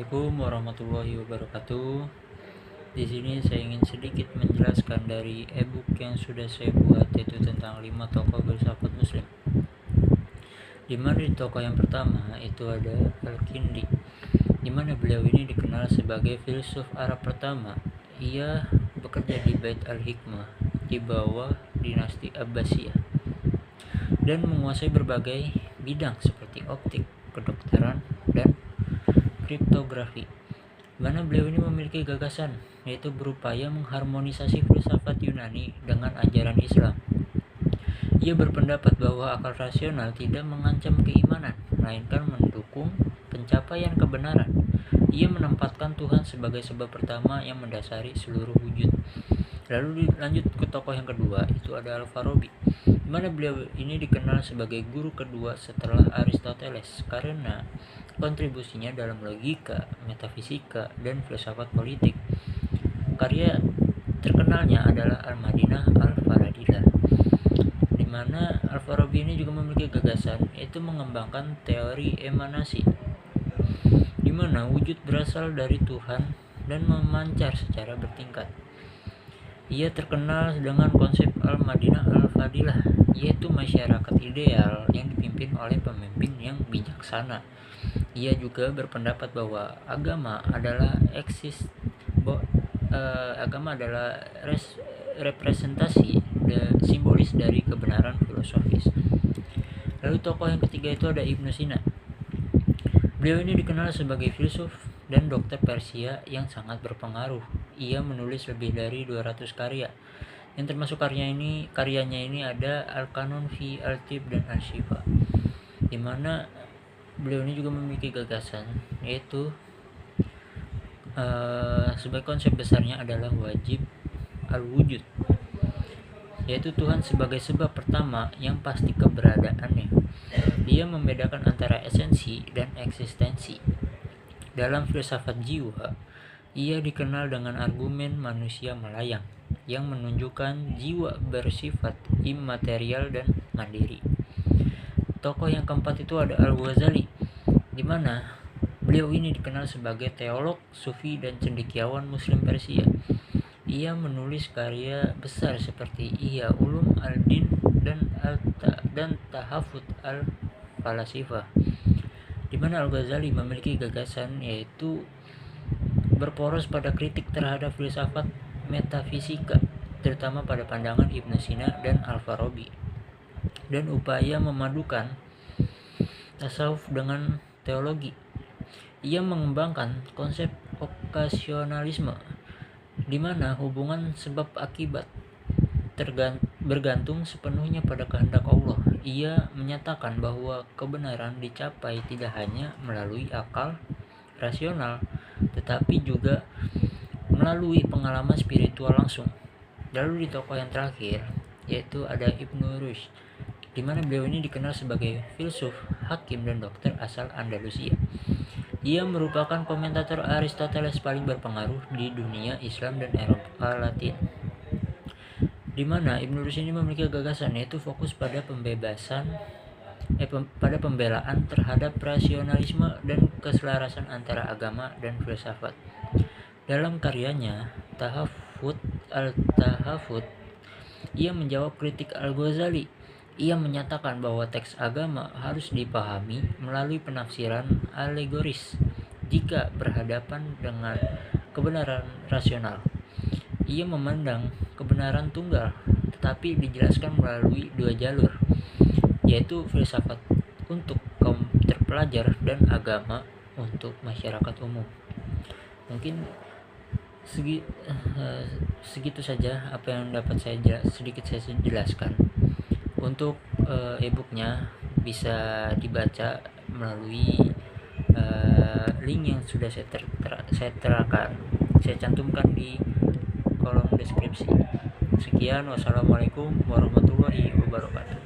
Assalamualaikum warahmatullahi wabarakatuh. Di sini saya ingin sedikit menjelaskan dari e-book yang sudah saya buat, yaitu tentang 5 tokoh filsafat Muslim. Di mana di tokoh yang pertama itu ada Al-Kindi, di mana beliau ini dikenal sebagai filsuf Arab pertama. Ia bekerja di Bait al-Hikmah di bawah dinasti Abbasiyah dan menguasai berbagai bidang seperti optik, kedokteran, dan kriptografi, mana beliau ini memiliki gagasan yaitu berupaya mengharmonisasi filsafat Yunani dengan ajaran Islam. Ia berpendapat bahwa akal rasional tidak mengancam keimanan, melainkan mendukung pencapaian kebenaran. Ia menempatkan Tuhan sebagai sebab pertama yang mendasari seluruh wujud. Lalu lanjut ke tokoh yang kedua, itu ada Al-Farabi, di mana beliau ini dikenal sebagai guru kedua setelah Aristoteles karena kontribusinya dalam logika, metafisika, dan filsafat politik. Karya terkenalnya adalah Al-Madinah Al-Faradilah, di mana Al-Farabi ini juga memiliki gagasan yaitu mengembangkan teori emanasi, di mana wujud berasal dari Tuhan dan memancar secara bertingkat. Ia terkenal dengan konsep Al-Madinah Al-Fadilah, yaitu masyarakat ideal yang dipimpin oleh pemimpin yang bijaksana. Ia juga berpendapat bahwa agama adalah representasi simbolis dari kebenaran filosofis. Lalu tokoh yang ketiga itu ada Ibnu Sina. Beliau ini dikenal sebagai filsuf dan dokter Persia yang sangat berpengaruh. Ia menulis lebih dari 200 karya. Yang termasuk karyanya ini ada Al-Kanun fi Al-Tib dan Al-Shifa, di mana beliau ini juga memiliki gagasan yaitu sebagai konsep besarnya adalah wajib al-wujud, yaitu Tuhan sebagai sebab pertama yang pasti keberadaannya. Dia membedakan antara esensi dan eksistensi. Dalam filsafat jiwa, ia dikenal dengan argumen manusia melayang yang menunjukkan jiwa bersifat imaterial dan mandiri. Tokoh yang keempat itu ada Al-Ghazali, di mana beliau ini dikenal sebagai teolog, sufi, dan cendekiawan Muslim Persia. Ia menulis karya besar seperti Ihya Ulum al-Din dan Tahafut al-Falasifah, di mana Al-Ghazali memiliki gagasan yaitu berporos pada kritik terhadap filsafat metafisika, terutama pada pandangan Ibnu Sina dan Al-Farabi, dan upaya memadukan tasawuf dengan teologi. Ia mengembangkan konsep okasionalisme, di mana hubungan sebab akibat bergantung sepenuhnya pada kehendak Allah. Ia menyatakan bahwa kebenaran dicapai tidak hanya melalui akal rasional, tetapi juga melalui pengalaman spiritual langsung. Lalu di tokoh yang terakhir yaitu ada Ibnu Rushd, di mana beliau ini dikenal sebagai filsuf, hakim, dan dokter asal Andalusia. Ia merupakan komentator Aristoteles paling berpengaruh di dunia Islam dan Eropa Latin, di mana Ibnu Rushd ini memiliki gagasan yaitu fokus pada pembelaan terhadap rasionalisme dan keselarasan antara agama dan filsafat. Dalam karyanya Tahafut al-Tahafut, ia menjawab kritik Al-Ghazali. Ia menyatakan bahwa teks agama harus dipahami melalui penafsiran alegoris jika berhadapan dengan kebenaran rasional. Ia memandang kebenaran tunggal, tetapi dijelaskan melalui dua jalur, yaitu filsafat untuk kaum terpelajar dan agama untuk masyarakat umum. Mungkin segitu saja apa yang dapat saya jelaskan. Untuk e-booknya bisa dibaca melalui link yang sudah saya cantumkan di kolom deskripsi. Sekian, wassalamualaikum warahmatullahi wabarakatuh.